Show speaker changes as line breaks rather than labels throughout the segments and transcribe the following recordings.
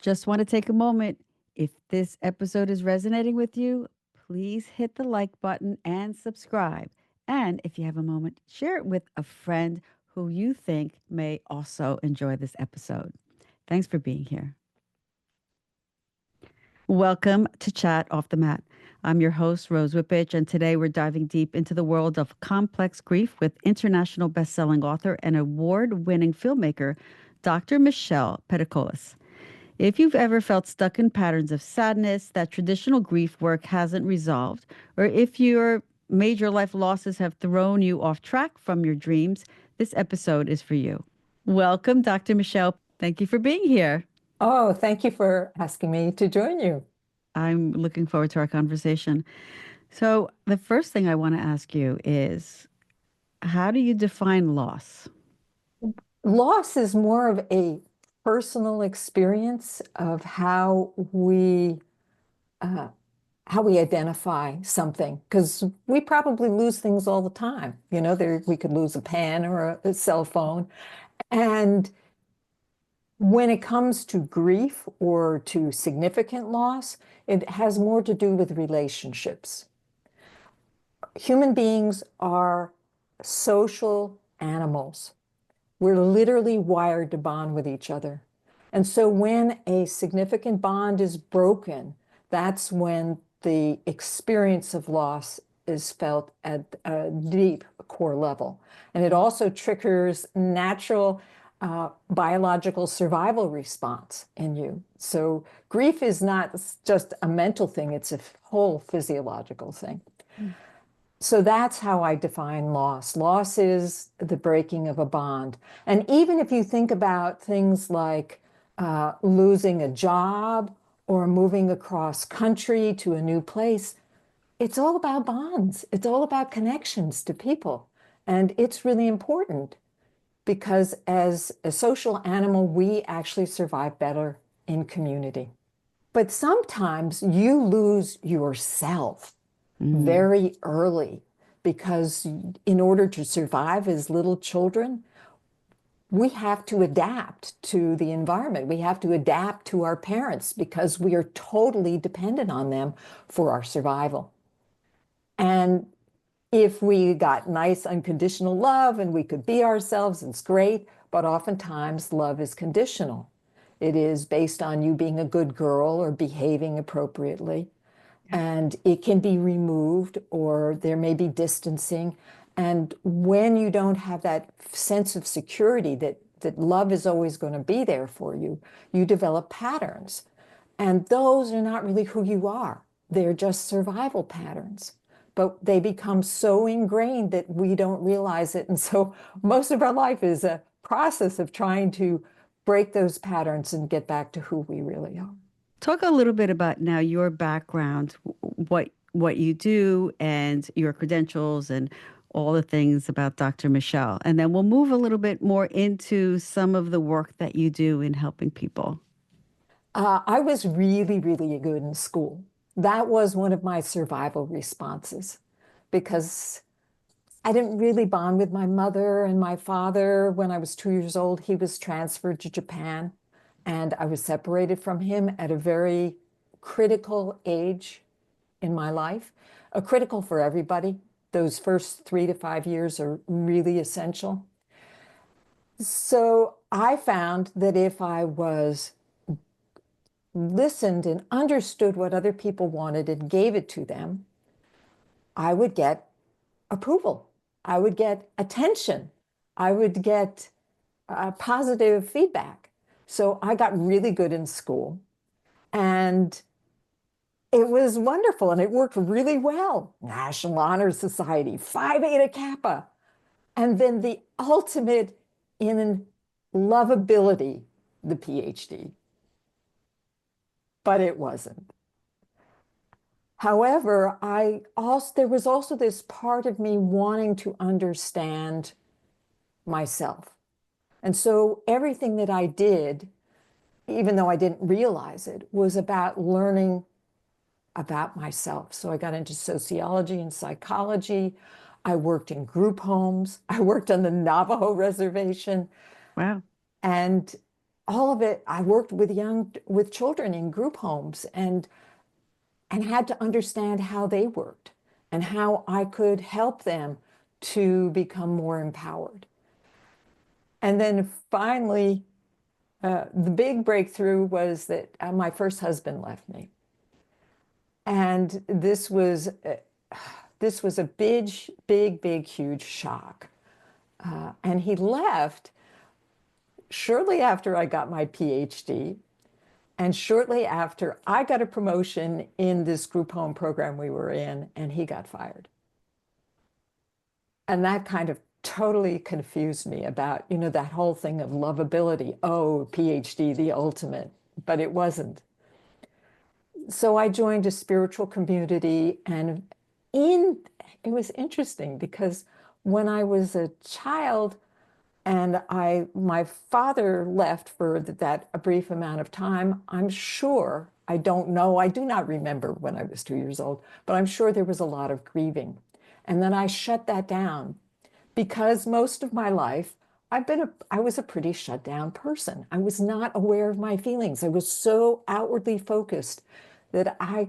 Just want to take a moment. If this episode is resonating with you, please hit the like button and subscribe. And if you have a moment, share it with a friend who you think may also enjoy this episode. Thanks for being here. Welcome to Chat Off the Mat. I'm your host, Rose Whippich, and today we're diving deep into the world of complex grief with international bestselling author and award-winning filmmaker, Dr. Michelle Peticolas. If you've ever felt stuck in patterns of sadness that traditional grief work hasn't resolved, or if your major life losses have thrown you off track from your dreams, this episode is for you. Welcome, Dr. Michelle. Thank you for being here.
Oh, thank you for asking me to join you.
I'm looking forward to our conversation. So, the first thing I want to ask you is, how do you define loss?
Loss is more of a personal experience of uh, how we identify something, because we probably lose things all the time. We could lose a pen or a cell phone. And when it comes to grief or to significant loss, it has more to do with relationships. Human beings are social animals. We're literally wired to bond with each other. And so when a significant bond is broken, that's when the experience of loss is felt at a deep core level. And it also triggers natural biological survival response in you. So grief is not just a mental thing, it's a whole physiological thing. So that's how I define loss. Loss is the breaking of a bond. And even if you think about things like losing a job or moving across country to a new place, it's all about bonds. It's all about connections to people. And it's really important because as a social animal, we actually survive better in community. But sometimes you lose yourself very early because in order to survive as little children, we have to adapt to the environment. We have to adapt to our parents because we are totally dependent on them for our survival. And if we got nice unconditional love and we could be ourselves, it's great, but oftentimes love is conditional. It is based on you being a good girl or behaving appropriately. And it can be removed, or there may be distancing. And when you don't have that sense of security that love is always going to be there for you, you develop patterns. And those are not really who you are. They're just survival patterns. But they become so ingrained that we don't realize it. And so most of our life is a process of trying to break those patterns and get back to who we really are.
Talk a little bit about now your background, what you do, and your credentials, and all the things about Dr. Michelle. And then we'll move a little bit more into some of the work that you do in helping people.
I was really, really good in school. That was one of my survival responses because I didn't really bond with my mother and my father. When I was 2 years old, he was transferred to Japan, and I was separated from him at a very critical age in my life. Critical for everybody. Those first 3 to 5 years are really essential. So I found that if I was listened and understood what other people wanted and gave it to them, I would get approval. I would get attention. I would get positive feedback. So I got really good in school, and it was wonderful, and it worked really well. National Honor Society, Phi Beta Kappa, and then the ultimate in lovability, the PhD. But it wasn't. However, there was also this part of me wanting to understand myself. And so everything that I did, even though I didn't realize it, was about learning about myself. So I got into sociology and psychology. I worked in group homes. I worked on the Navajo reservation.
Wow.
And all of it, I worked with children in group homes and had to understand how they worked and how I could help them to become more empowered. And then finally, the big breakthrough was that my first husband left me. And this was a big, big, big, huge shock. And he left shortly after I got my PhD. And shortly after, I got a promotion in this group home program we were in, and he got fired. And that kind of totally confused me about, that whole thing of lovability. Oh, PhD, the ultimate. But it wasn't. So I joined a spiritual community, and it was interesting because when I was a child, and my father left for that a brief amount of time. I'm sure, I don't know, I do not remember when I was 2 years old, but I'm sure there was a lot of grieving. And then I shut that down because most of my life, I was a pretty shut down person. I was not aware of my feelings. I was so outwardly focused that I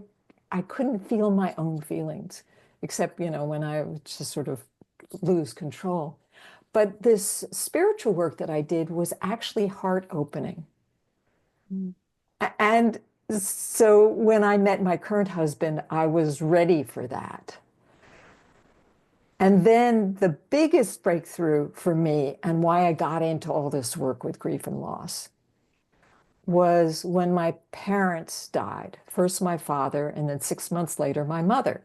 couldn't feel my own feelings, except, when I would just sort of lose control. But this spiritual work that I did was actually heart opening. Mm. And so when I met my current husband, I was ready for that. And then the biggest breakthrough for me and why I got into all this work with grief and loss was when my parents died. First my father, and then 6 months later, my mother.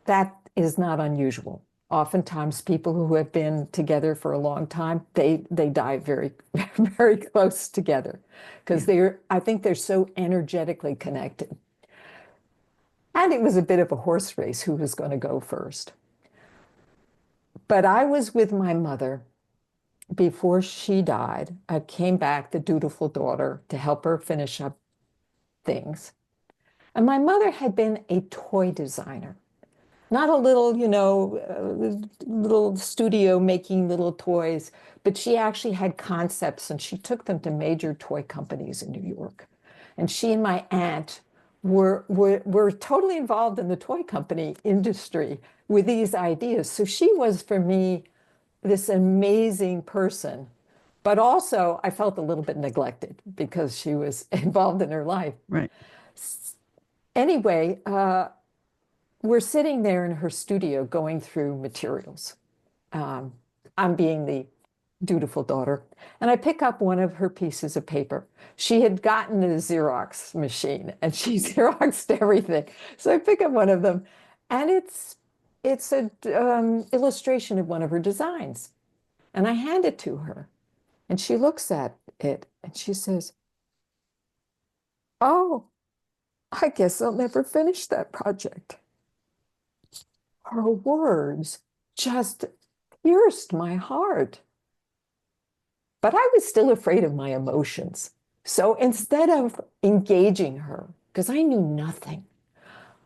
That is not unusual. Oftentimes people who have been together for a long time, they die very, very close together because I think they're so energetically connected. And it was a bit of a horse race who was going to go first. But I was with my mother before she died. I came back, the dutiful daughter, to help her finish up things. And my mother had been a toy designer. Not a little, little studio making little toys, but she actually had concepts and she took them to major toy companies in New York. And she and my aunt were totally involved in the toy company industry with these ideas. So she was, for me, this amazing person. But also, I felt a little bit neglected because she was involved in her life.
Right.
Anyway, we're sitting there in her studio going through materials. I'm being the dutiful daughter, and I pick up one of her pieces of paper. She had gotten a Xerox machine, and she Xeroxed everything. So I pick up one of them, and it's an illustration of one of her designs. And I hand it to her, and she looks at it, and she says, "Oh, I guess I'll never finish that project." Her words just pierced my heart. But I was still afraid of my emotions. So instead of engaging her, because I knew nothing,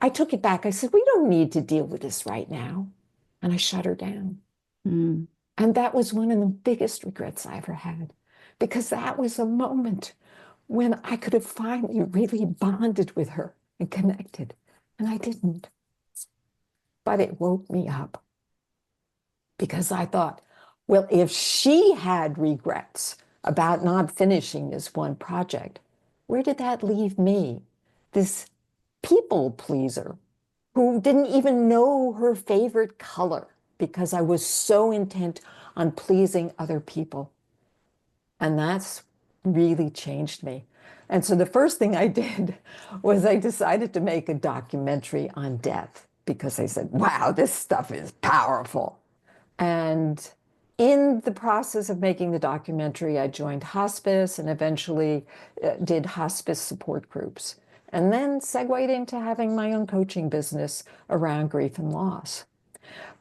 I took it back. I said, "We don't need to deal with this right now." And I shut her down.
Mm.
And that was one of the biggest regrets I ever had, because that was a moment when I could have finally really bonded with her and connected. And I didn't. But it woke me up because I thought, well, if she had regrets about not finishing this one project, where did that leave me? This people pleaser who didn't even know her favorite color because I was so intent on pleasing other people. And that's really changed me. And so the first thing I did was I decided to make a documentary on death because I said, wow, this stuff is powerful. And in the process of making the documentary, I joined hospice and eventually did hospice support groups, and then segued into having my own coaching business around grief and loss.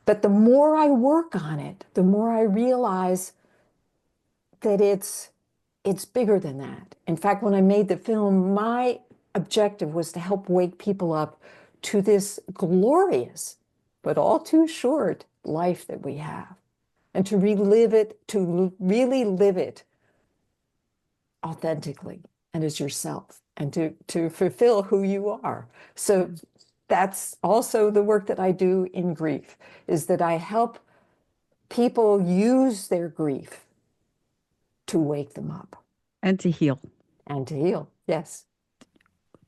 But the more I work on it, the more I realize that it's bigger than that. In fact, when I made the film, my objective was to help wake people up to this glorious, but all too short life that we have, and to relive it, to really live it authentically and as yourself and to fulfill who you are. So that's also the work that I do in grief, is that I help people use their grief to wake them up
And to heal.
and to heal. Yes.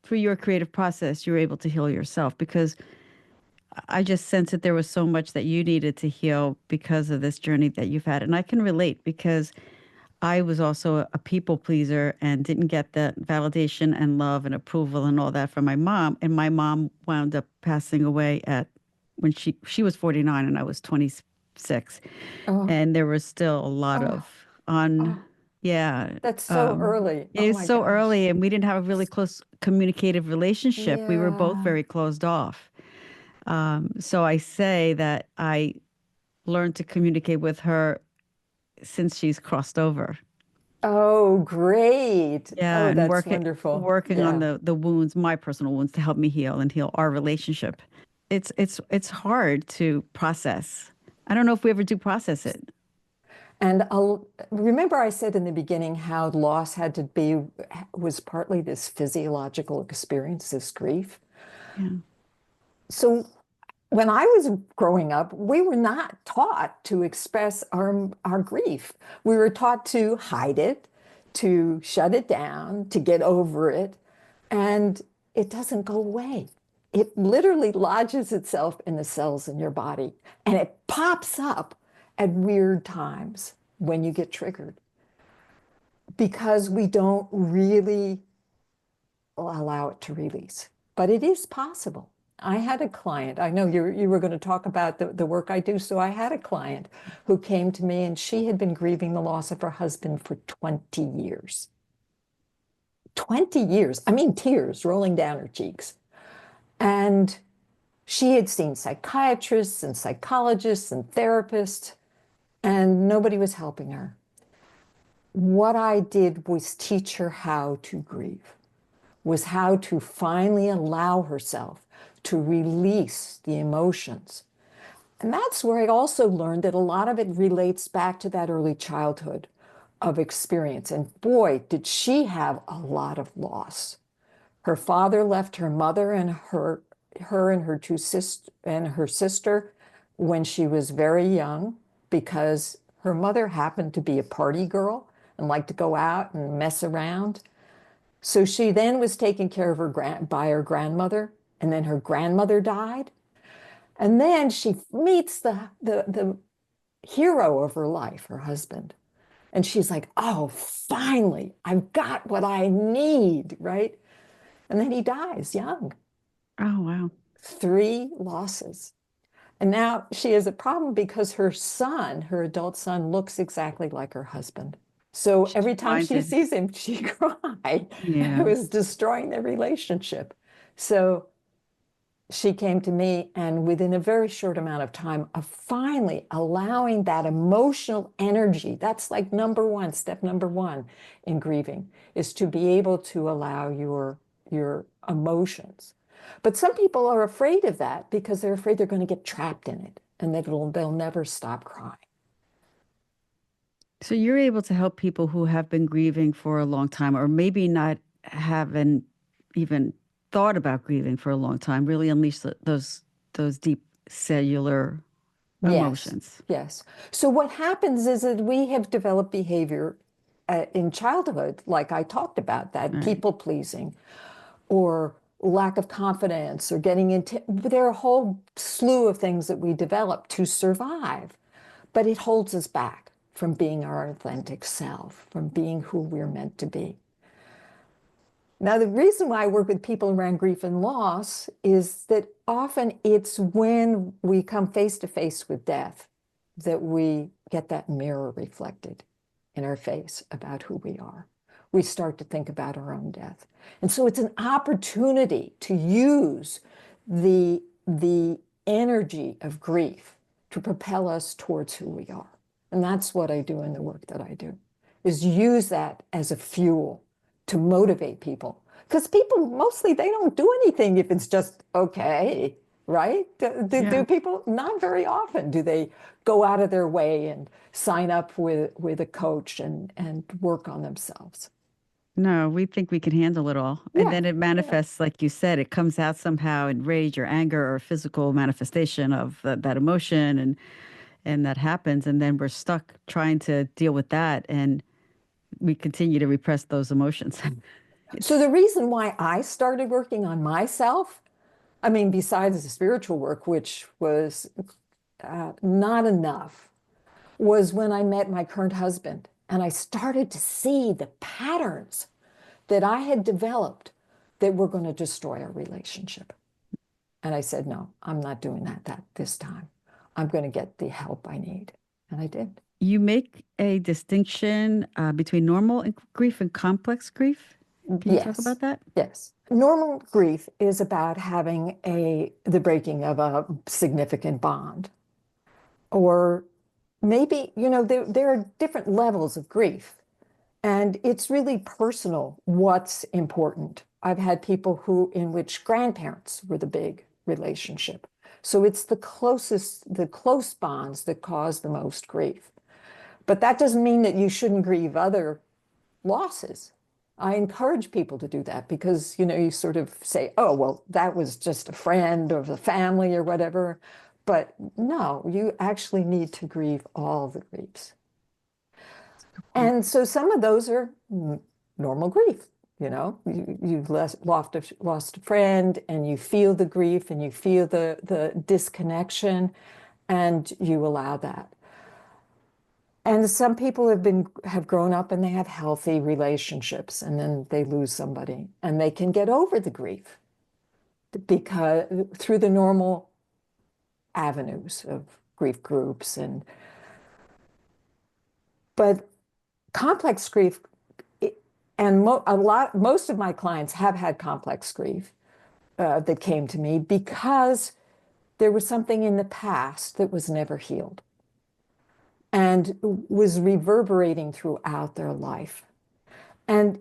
Through your creative process, you're able to heal yourself because I just sense that there was so much that you needed to heal because of this journey that you've had. And I can relate because I was also a people pleaser and didn't get that validation and love and approval and all that from my mom. And my mom wound up passing away at when she was 49 and I was 26.
Oh,
And there was still a lot
oh,
of on,
oh,
yeah.
that's so early. Oh
It's
my
so
gosh.
early and we didn't have a really close communicative relationship. We were both
Yeah.
very closed off. So I say that I learned to communicate with her since she's crossed over.
Oh, great.
Yeah,
Oh,
and
that's wonderful.
working on
Yeah.
the wounds, my personal wounds, to help me heal and heal our relationship. It's hard to process. I don't know if we ever do process it.
And I'll, remember I said in the beginning how loss had to be, was partly this physiological experience, this grief.
Yeah.
So when I was growing up, we were not taught to express our grief. We were taught to hide it, to shut it down, to get over it. And it doesn't go away. It literally lodges itself in the cells in your body and it pops up at weird times when you get triggered because we don't really allow it to release. But it is possible. I had a client, I know you were going to talk about the work I do. So I had a client who came to me and she had been grieving the loss of her husband for 20 years. 20 years. I mean, tears rolling down her cheeks. And she had seen psychiatrists and psychologists and therapists, and nobody was helping her. What I did was teach her how to grieve, was how to finally allow herself to release the emotions. And that's where I also learned that a lot of it relates back to that early childhood of experience. And boy, did she have a lot of loss. Her father left her mother and her and her two sis and her sister when she was very young because her mother happened to be a party girl and liked to go out and mess around. So she then was taken care of by her grandmother, and then her grandmother died. And then she meets the hero of her life, her husband. And she's like, oh, finally, I've got what I need, right? And then he dies young.
Oh, wow.
3 losses. And now she has a problem because her son, her adult son, looks exactly like her husband. So
She's
every time she
reminded.
sees him, she cries. It
Yeah.
was destroying their relationship. So she came to me, and within a very short amount of time of finally allowing that emotional energy, that's like number one, step number one in grieving, is to be able to allow your emotions. But some people are afraid of that because they're afraid they're going to get trapped in it and that they'll never stop crying.
So you're able to help people who have been grieving for a long time, or maybe not haven't even thought about grieving for a long time, really unleash those deep cellular
Yes,
emotions.
yes. So what happens is that we have developed behavior in childhood, like I talked about, that
Right.
people pleasing or lack of confidence or getting into, there are a whole slew of things that we develop to survive, but it holds us back from being our authentic self, from being who we're meant to be. Now, the reason why I work with people around grief and loss is that often it's when we come face to face with death that we get that mirror reflected in our face about who we are. We start to think about our own death. And so it's an opportunity to use the energy of grief to propel us towards who we are. And that's what I do in the work that I do, is use that as a fuel to motivate people. Because people mostly, they don't do anything if it's just okay, right? Do
Yeah.
people, not very often do they go out of their way and sign up with a coach and work on themselves.
No, we think we can handle it all. And
Yeah,
then it
yeah.
manifests, like you said, it comes out somehow in rage or anger or physical manifestation of that emotion. And that happens. And then we're stuck trying to deal with that. And we continue to repress those emotions.
So
It's
the reason why I started working on myself, I mean, besides the spiritual work, which was not enough, was when I met my current husband and I started to see the patterns that I had developed that were going to destroy our relationship. And I said, no, I'm not doing that this time. I'm going to get the help I need. And I did.
you make a distinction between normal grief and complex grief. Can you talk
Yes,
about that?
yes. Normal grief is about having the breaking of a significant bond. Or maybe, there are different levels of grief. And it's really personal what's important. I've had people in which grandparents were the big relationship. So it's the close bonds that cause the most grief. But that doesn't mean that you shouldn't grieve other losses. I encourage people to do that because, you sort of say, oh, well, that was just a friend or the family or whatever. But no, you actually need to grieve all the griefs.
Point.
And so some of those are normal grief. You've lost a friend and you feel the grief and you feel the disconnection and you allow that. And some people have grown up and they have healthy relationships and then they lose somebody and they can get over the grief because through the normal avenues of grief groups but complex grief and most of my clients have had complex grief that came to me because there was something in the past that was never healed and was reverberating throughout their life. And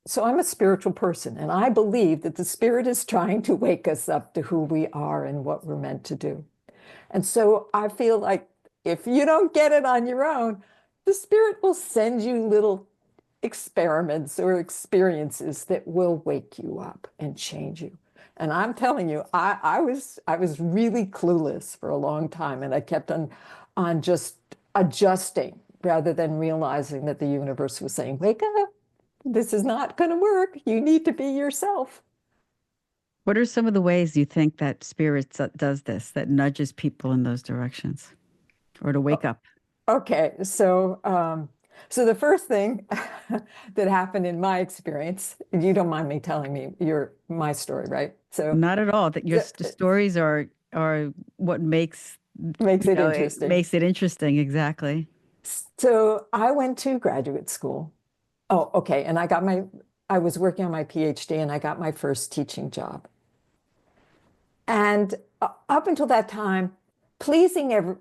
so I'm a spiritual person, and I believe that the spirit is trying to wake us up to who we are and what we're meant to do. And so I feel like if you don't get it on your own, the spirit will send you little experiments or experiences that will wake you up and change you. And I'm telling you, I was really clueless for a long time, and I kept on just adjusting rather than realizing that the universe was saying, "Wake up! This is not going to work. You need to be yourself."
What are some of the ways you think that spirit does this, that nudges people in those directions or to wake up?
Okay, so the first thing that happened in my experience, you don't mind me telling me my story, right? So,
Not at all. That your
so
stories are what makes
makes it
it
interesting.
makes it interesting. Exactly.
So I went to graduate school. Oh, okay, and I was working on my PhD and I got my first teaching job. And up until that time, pleasing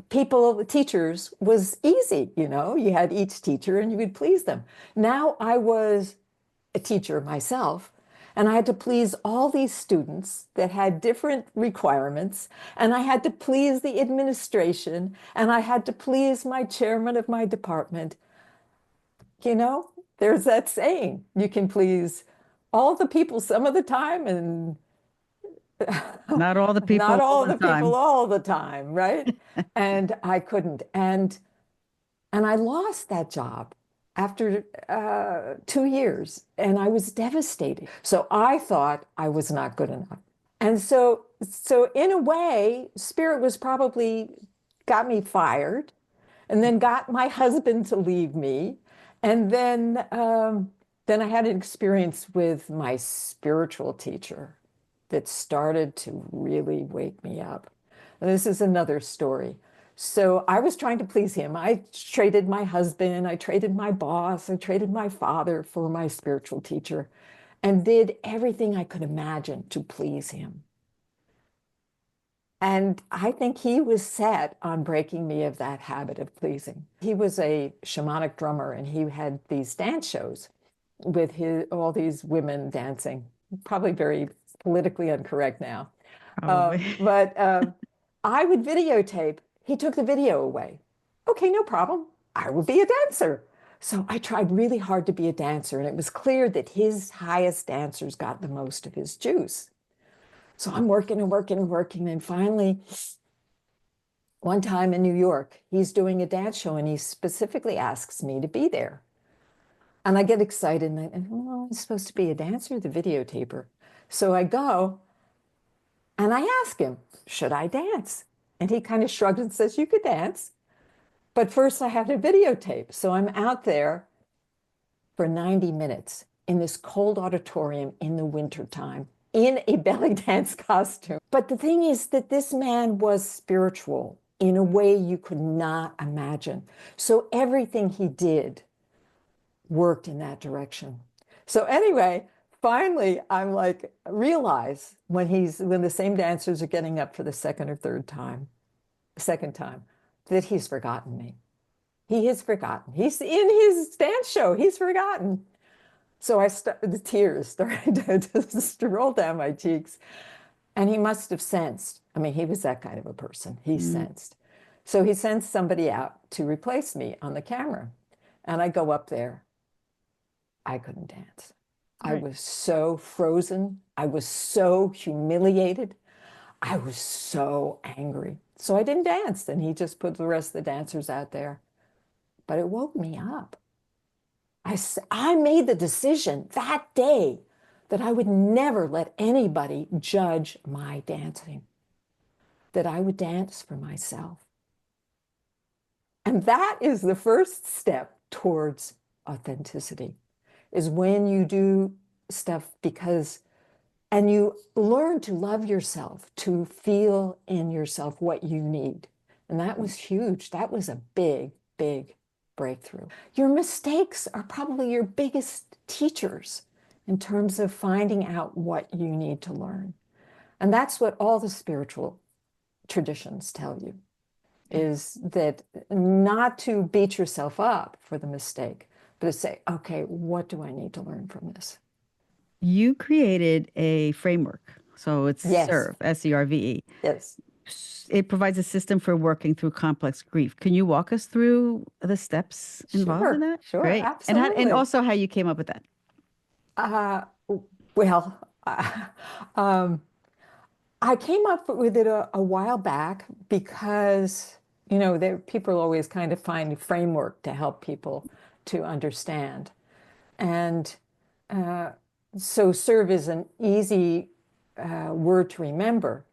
people, teachers, was easy. You had each teacher and you would please them. Now I was a teacher myself, and I had to please all these students that had different requirements, and I had to please the administration, and I had to please my chairman of my department. You know, there's that saying, you can please all the people some of the time and
Not all the
not
people all
all
the
the people
time.
all the time, right? And I couldn't. And I lost that job after 2 years, and I was devastated. So I thought I was not good enough. And so in a way, Spirit was probably got me fired, and then got my husband to leave me, and then I had an experience with my spiritual teacher that started to really wake me up. And this is another story. So I was trying to please him. I traded my husband, I traded my boss, I traded my father for my spiritual teacher, and did everything I could imagine to please him. And I think he was set on breaking me of that habit of pleasing. He was a shamanic drummer, and he had these dance shows with all these women dancing, probably very politically incorrect now.
Probably.
But I would videotape. He took the video away. Okay, no problem. I would be a dancer. So I tried really hard to be a dancer, and it was clear that his highest dancers got the most of his juice. So I'm working and working and working, and finally, one time in New York, he's doing a dance show, and he specifically asks me to be there. And I get excited, and well, I'm supposed to be a dancer, the videotaper. So I go, and I ask him, should I dance? And he kind of shrugs and says, you could dance. But first I have to videotape. So I'm out there for 90 minutes in this cold auditorium in the wintertime in a belly dance costume. But the thing is that this man was spiritual in a way you could not imagine. So everything he did worked in that direction. So anyway, finally, I'm like, realize when the same dancers are getting up for the second or third time, second time, that he's forgotten me. He has forgotten. He's in his dance show. He's forgotten. So the tears started to roll down my cheeks. And he must have sensed. I mean, he was that kind of a person. He sensed. So he sends somebody out to replace me on the camera. And I go up there. I couldn't dance. I
Right.
was so frozen. I was so humiliated. I was so angry. So I didn't dance. And he just put the rest of the dancers out there. But it woke me up. I made the decision that day that I would never let anybody judge my dancing, that I would dance for myself. And that is the first step towards authenticity, is when you do stuff and you learn to love yourself, to feel in yourself what you need. And that was huge. That was a big, big breakthrough. Your mistakes are probably your biggest teachers in terms of finding out what you need to learn. And that's what all the spiritual traditions tell you, is that not to beat yourself up for the mistake, but to say, okay, what do I need to learn from this?
You created a framework. So it's
Yes,
SERVE, SERVE.
yes.
It provides a system for working through complex grief. Can you walk us through the steps involved in
Sure,
that?
sure,
Great. And
absolutely.
also how you came up with that.
Uh, well, um, I came up with it a while back because, people always kind of find a framework to help people to understand. And uh, so serve is an easy word to remember.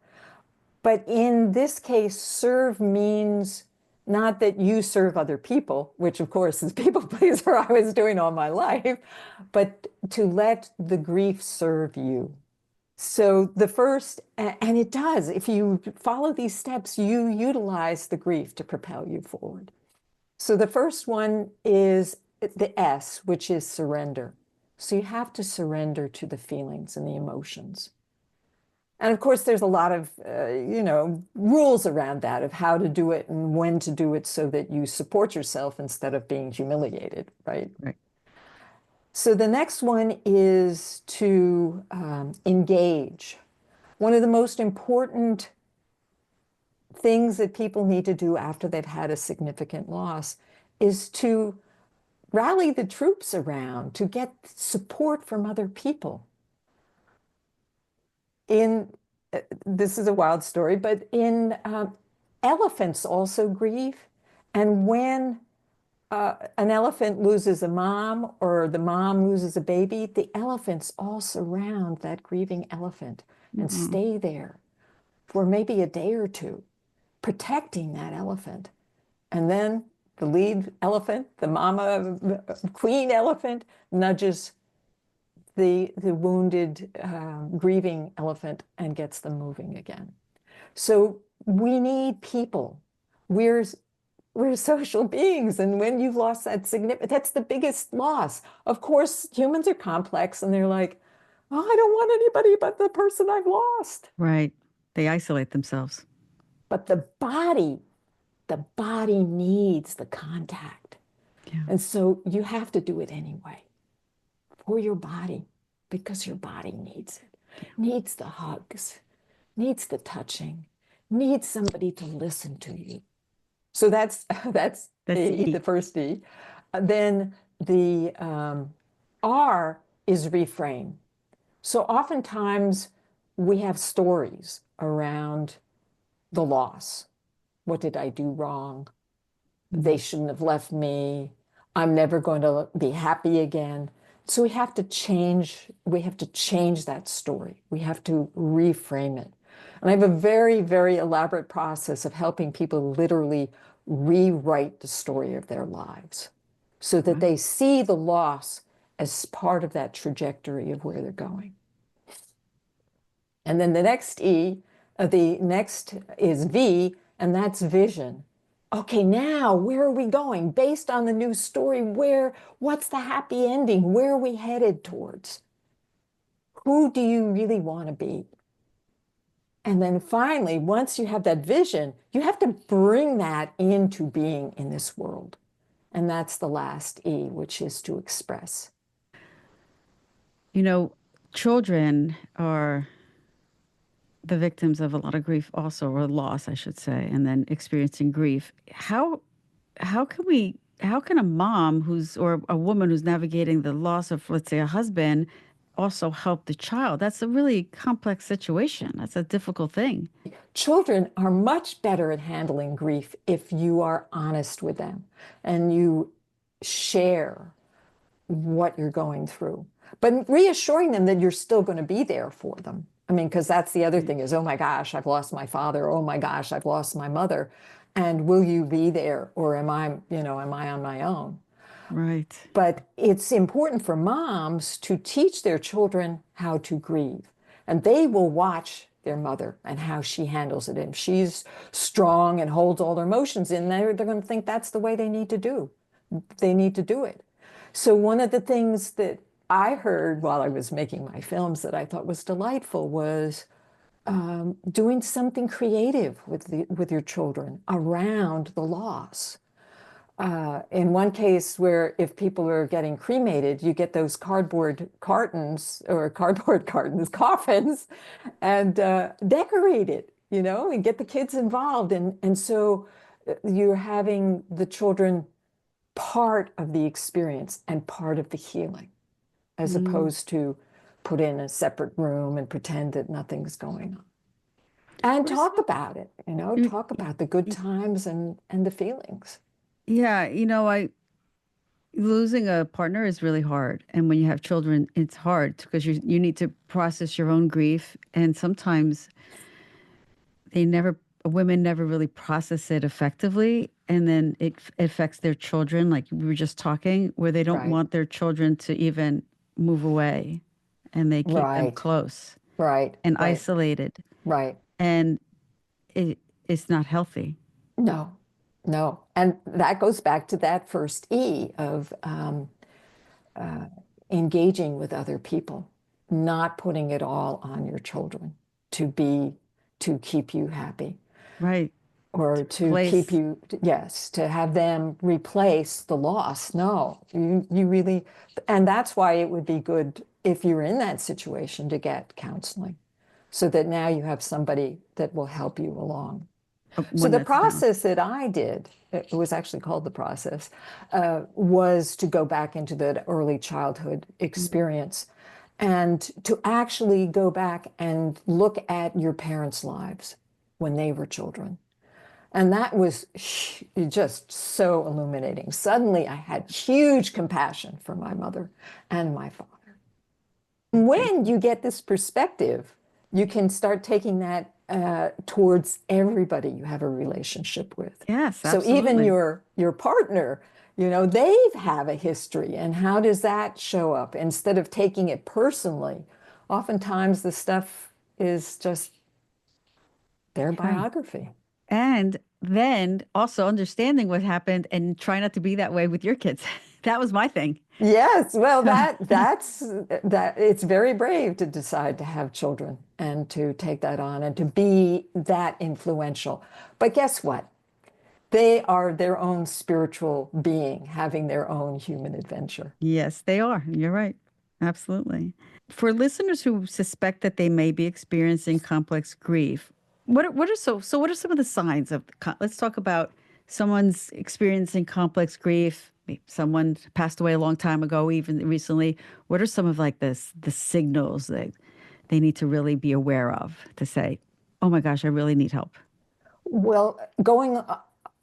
But in this case, serve means not that you serve other people, which of course is people pleaser I was doing all my life, but to let the grief serve you. So the first, and it does, if you follow these steps, you utilize the grief to propel you forward. So the first one is the S, which is surrender. So you have to surrender to the feelings and the emotions. And of course, there's a lot of, rules around that of how to do it and when to do it so that you support yourself instead of being humiliated, right?
Right.
So the next one is to engage. One of the most important things that people need to do after they've had a significant loss is to rally the troops around, to get support from other people. This is a wild story, but in elephants also grieve. And when an elephant loses a mom or the mom loses a baby, the elephants all surround that grieving elephant and
Mm-hmm.
stay there for maybe a day or two, protecting that elephant. And then the lead elephant, the mama queen elephant, nudges the wounded, grieving elephant and gets them moving again. So we need people. We're we're social beings, and when you've lost that significant, that's the biggest loss. Of course, humans are complex, and they're like, oh, I don't want anybody but the person I've lost.
Right. They isolate themselves.
But the body needs the contact.
Yeah.
And so you have to do it anyway for your body because your body needs it, needs the hugs, needs the touching, needs somebody to listen to you. So that's
That's the
the
E.
first E. Then the R is reframe. So oftentimes we have stories around the loss. What did I do wrong? They
Mm.
shouldn't have left me. I'm never going to be happy again. So we have to change that story. We have to reframe it. And I have a very, very elaborate process of helping people literally rewrite the story of their lives so that
Wow.
they see the loss as part of that trajectory of where they're going. And then the next is V, and that's vision. Okay, now where are we going? Based on the new story, what's the happy ending? Where are we headed towards? Who do you really want to be? And then finally, once you have that vision, you have to bring that into being in this world. And that's the last E, which is to express.
You know, children are the victims of a lot of grief also, or loss, I should say, and then experiencing grief. How can a mom who's or a woman who's navigating the loss of, let's say, a husband also help the child? That's a really complex situation. That's a difficult thing.
Children are much better at handling grief if you are honest with them and you share what you're going through, but reassuring them that you're still going to be there for them. I mean, because that's the other
Right.
thing is, oh my gosh, I've lost my father. Oh my gosh, I've lost my mother. And will you be there? Or am I on my own?
Right.
But it's important for moms to teach their children how to grieve. And they will watch their mother and how she handles it. And she's strong and holds all their emotions in there, they're going to think that's the way they need to do. They need to do it. So one of the things that I heard while I was making my films that I thought was delightful was doing something creative with your children around the loss. In one case where if people are getting cremated, you get those cardboard cartons or cardboard cartons, coffins, and decorate it, and get the kids involved. And so you're having the children part of the experience and part of the healing, as
Mm.
opposed to put in a separate room and pretend that nothing's going on. And
Where's
talk about it,
you,
talk about the good
y-
times and the feelings.
yeah, I losing a partner is really hard. And when you have children, it's hard because you need to process your own grief. And sometimes they never, women never really process it effectively. And then it affects their children, like we were just talking, where they don't
Right,
want their children to even move away and they keep them
right,
close
right,
and
right,
isolated.
right.
And it, it's not healthy.
No, no. And that goes back to that first E of uh, engaging with other people, not putting it all on your children to be, to keep you happy
Right.
or
To
to keep
replace.
you, yes, to have them replace the loss. No, you really, and that's why it would be good if you're in that situation to get counseling so that now you have somebody that will help you along. So
One
the
that's
process
balanced.
that I did, it was actually called the process, was to go back into that early childhood
Mm.
experience and to actually go back and look at your parents' lives when they were children. And that was just so illuminating. Suddenly, I had huge compassion for my mother and my father.
That's
When
beautiful.
you get this perspective, you can start taking that towards everybody you have a relationship with.
Yes,
So even
absolutely.
your partner, they have a history, and how does that show up? Instead of taking it personally, oftentimes the stuff is just their
Yeah.
biography.
And then also understanding what happened and try not to be that way with your kids. That was my thing.
Yes, well, that it's very brave to decide to have children and to take that on and to be that influential. But guess what? They are their own spiritual being, having their own human adventure.
Yes, they are. You're right. Absolutely. For listeners who suspect that they may be experiencing complex grief, what are some of the signs of let's talk about someone's experiencing complex grief. someone passed away a long time ago, even recently. What are some of like the signals that they need to really be aware of to say, "Oh my gosh, I really need help."
Well, going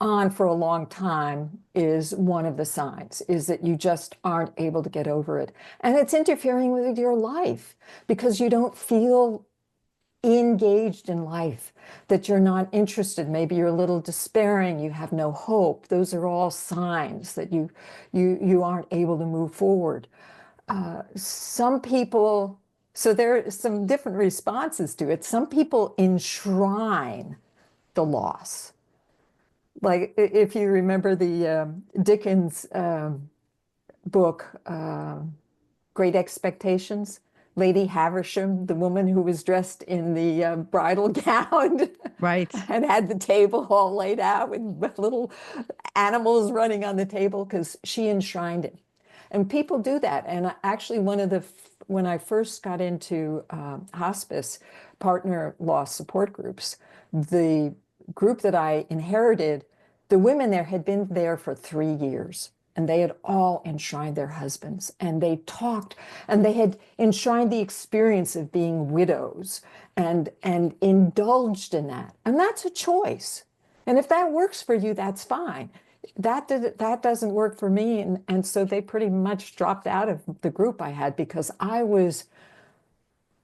on for a long time is one of the signs, is that you just aren't able to get over it. And it's interfering with your life because you don't feel engaged in life, that you're not interested. Maybe you're a little despairing, you have no hope. Those are all signs that you aren't able to move forward. Some people, so there are some different responses to it. Some people enshrine the loss. Like if you remember the Dickens book, Great Expectations, Lady Havisham, the woman who was dressed in the bridal gown
Right.
and had the table all laid out with little animals running on the table because she enshrined it. And people do that. And actually, when I first got into hospice partner loss support groups, the group that I inherited, the women there had been there for 3 years. And they had all enshrined their husbands, and they talked, and they had enshrined the experience of being widows and indulged in that. And that's a choice. And if that works for you, that's fine. That doesn't work for me. And so they pretty much dropped out of the group I had because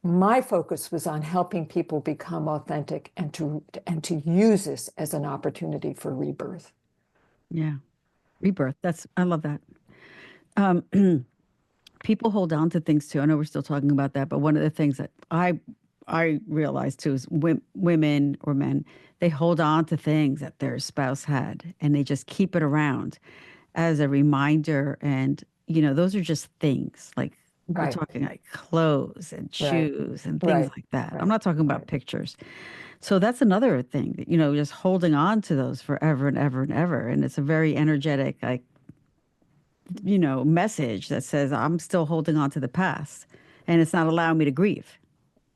my focus was on helping people become authentic and to use this as an opportunity for rebirth.
Yeah. Rebirth. I love that. Um, People hold on to things too. I know we're still talking about that, but one of the things that I realize too is women or men, they hold on to things that their spouse had and they just keep it around as a reminder. And, those are just things like we're
Right,
talking like clothes and
right,
shoes and things
right,
like that. I'm
right,
not talking about
right.
pictures. So that's another thing that, just holding on to those forever and ever and ever. And it's a very energetic, like, message that says I'm still holding on to the past and it's not allowing me to grieve.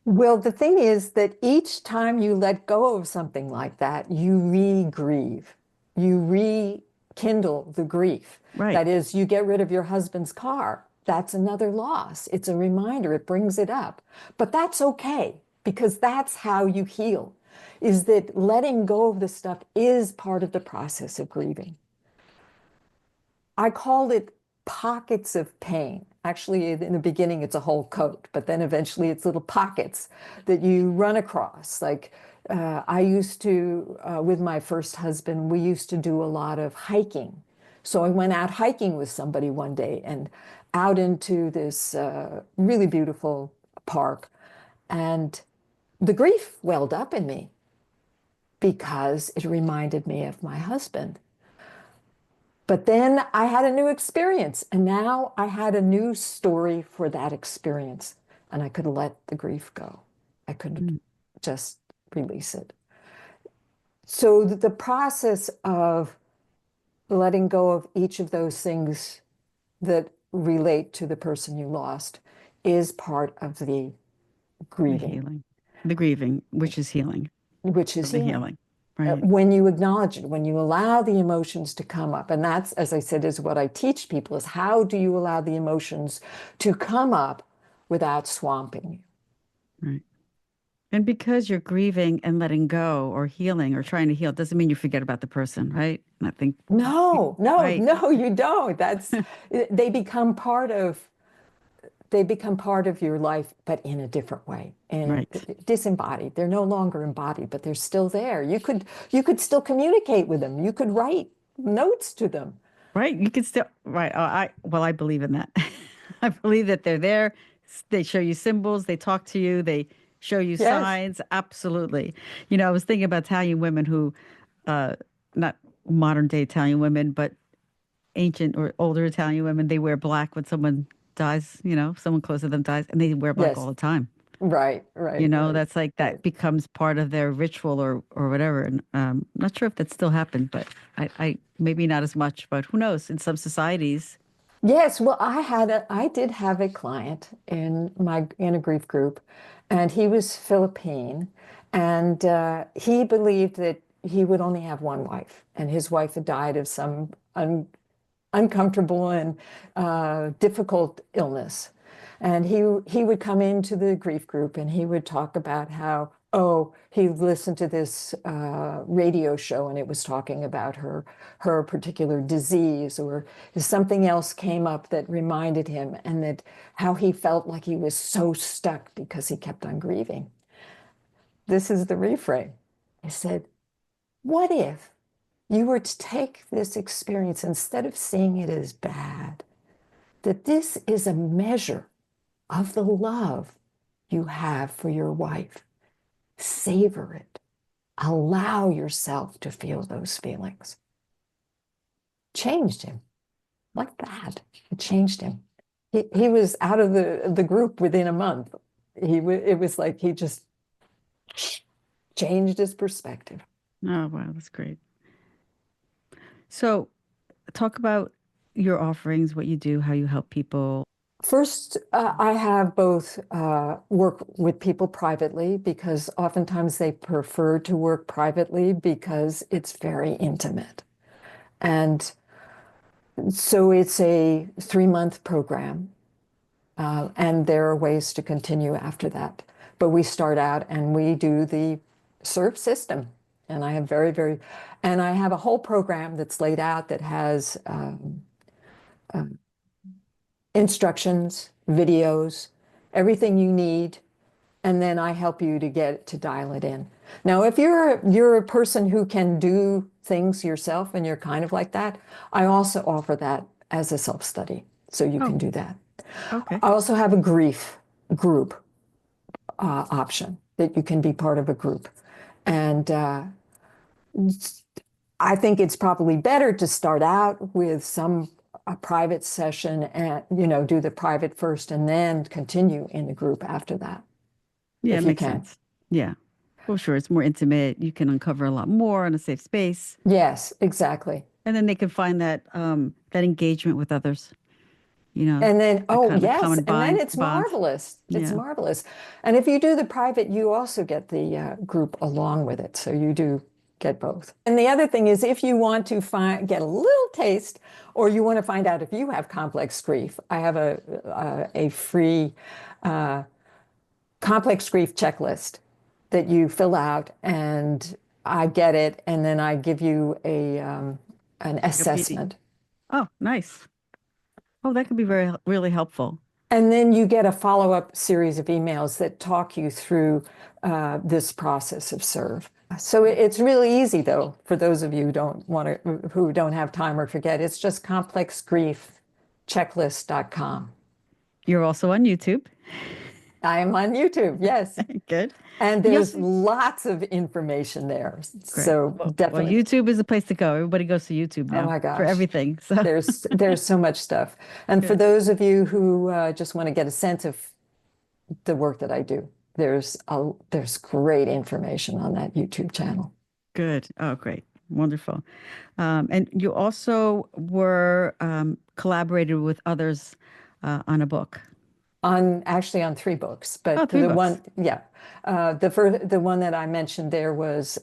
Well, the thing is that each time you let go of something like that, you re-grieve. You rekindle the grief.
Right.
That is, you get rid of your husband's car. That's another loss. It's a reminder. It brings it up. But that's okay because that's how you heal, is that letting go of the stuff is part of the process of grieving. I called it pockets of pain. Actually, in the beginning, it's a whole coat, but then eventually it's little pockets that you run across. Like I used to, with my first husband, we used to do a lot of hiking. So I went out hiking with somebody one day and out into this really beautiful park. And the grief welled up in me because it reminded me of my husband. But then I had a new experience, and now I had a new story for that experience, and I could let the grief go. I could
Mm.
just release it. So the process of letting go of each of those things that relate to the person you lost is part of the
The
grieving,
healing, the grieving, which is healing,
which is
of the
healing.
healing. Right.
When you acknowledge it, when you allow the emotions to come up, and that's, as I said, is what I teach people, is how do you allow the emotions to come up without swamping you?
Right. And because you're grieving and letting go or healing or trying to heal doesn't mean you forget about the person, right? And I think,
No, no,
right,
no, you don't. They become part of they become part of your life, but in a different way, and
right,
disembodied. They're no longer embodied, but they're still there. You could still communicate with them. You could write notes to them.
right. You can still, right. I believe in that. I believe that they're there. They show you symbols. They talk to you. They show you
Yes,
signs. Absolutely. I was thinking about Italian women who, uh, not modern day Italian women, but ancient or older Italian women, they wear black when someone dies, someone close to them dies, and they wear black all
yes.
the time.
Right, right, right,
That's like
right.
that becomes part of their ritual or whatever. And not sure if that still happened, but I maybe not as much, but who knows? In some societies,
Yes, well, I did have a client in a grief group, and he was Philippine, and he believed that he would only have one wife, and his wife had died of some uncomfortable and difficult illness. And he would come into the grief group and he would talk about how, oh, he listened to this radio show and it was talking about her particular disease, or something else came up that reminded him, and that how he felt like he was so stuck because he kept on grieving. This is the reframe. I said, what if you were to take this experience, instead of seeing it as bad, that this is a measure of the love you have for your wife? Savor it. Allow yourself to feel those feelings. Changed him like that. It changed him. He was out of the group within a month. It was like he just changed his perspective.
Oh, wow, that's great. So, talk about your offerings, what you do, how you help people.
First, I have both work with people privately, because oftentimes they prefer to work privately because it's very intimate. And so it's a 3-month program, and there are ways to continue after that. But we start out and we do the serve system. And I have and I have a whole program that's laid out that has instructions, videos, everything you need, and then I help you to dial it in. Now, if you're a person who can do things yourself and you're kind of like that, I also offer that as a self-study, so you
Oh,
can do that.
okay.
I also have a grief group option, that you can be part of a group. And I think it's probably better to start out with a private session, and do the private first and then continue in the group after that,
Yeah, it
if you
makes
can.
sense. Yeah. Well, sure. It's more intimate. You can uncover a lot more in a safe space.
Yes, exactly.
And then they can find that engagement with others,
And then,
the
oh,
kind of
yes,
common
and then
bind
it's
bond.
marvelous. It's
Yeah.
marvelous. And if you do the private, you also get the group along with it. So you do get both. And the other thing is, if you want to get a little taste, or you want to find out if you have complex grief, I have a free complex grief checklist that you fill out, and I get it, and then I give you an
Like a PD.
assessment.
Oh, nice. Oh, that could be really helpful.
And then you get a follow-up series of emails that talk you through this process of serve. So it's really easy, though, for those of you who don't have time or forget. It's just complexgriefchecklist.com.
You're also on YouTube.
I am on YouTube, yes.
Good.
And
You
there's
also,
lots of information there.
great.
So
Well,
definitely,
YouTube is the place to go. Everybody goes to YouTube
oh
now
my
for
gosh,
everything. So
there's so much stuff. And for
good.
those of you who just want to get a sense of the work that I do, there's great information on that YouTube channel.
Good. Oh, great. Wonderful. And you also were collaborated with others on a book.
Actually on 3 books,
Oh,
but
three
the
books.
one, yeah, the one that I mentioned there was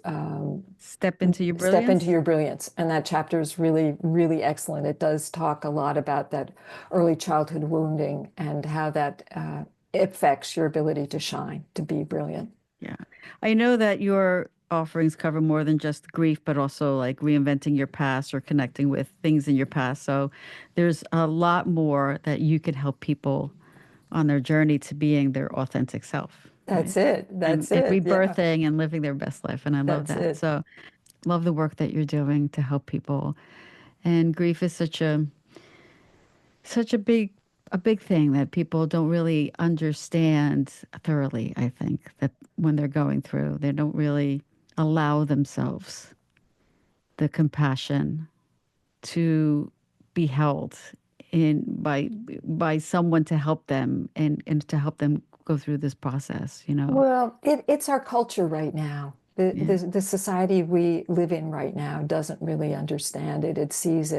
Step into your
Step into
brilliance.
Your Brilliance, and that chapter is really, really excellent. It does talk a lot about that early childhood wounding and how that affects your ability to shine, to be brilliant.
Yeah. I know that your offerings cover more than just grief, but also like reinventing your past or connecting with things in your past. So there's a lot more that you could help people on their journey to being their authentic self, right?
That's it.
And
That's
and
it. Yeah,
rebirthing and living their best life. And I love
that's
that.
it.
So love the work that you're doing to help people. And grief is such a big thing that people don't really understand thoroughly, I think, that when they're going through, they don't really allow themselves the compassion to be held in by someone to help them and to help them go through this process.
Well, it's our culture right now.
Yeah.
The society we live in right now doesn't really understand it. It sees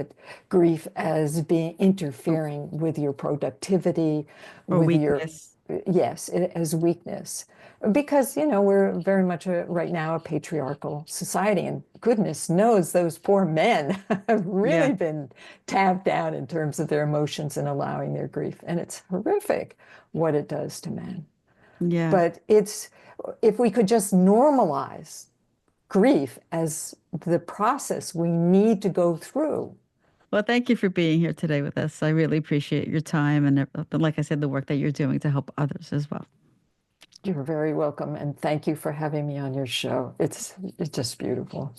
grief as being
Or,
interfering with your productivity,
or
with your
weakness.
yes, as weakness. Because, we're very much right now a patriarchal society, and goodness knows those poor men have
Yeah.
really been tamped down in terms of their emotions and allowing their grief. And it's horrific what it does to men.
Yeah.
But if we could just normalize grief as the process we need to go through.
Well, thank you for being here today with us. I really appreciate your time and, like I said, the work that you're doing to help others as well.
You're very welcome, and thank you for having me on your show. It's just beautiful.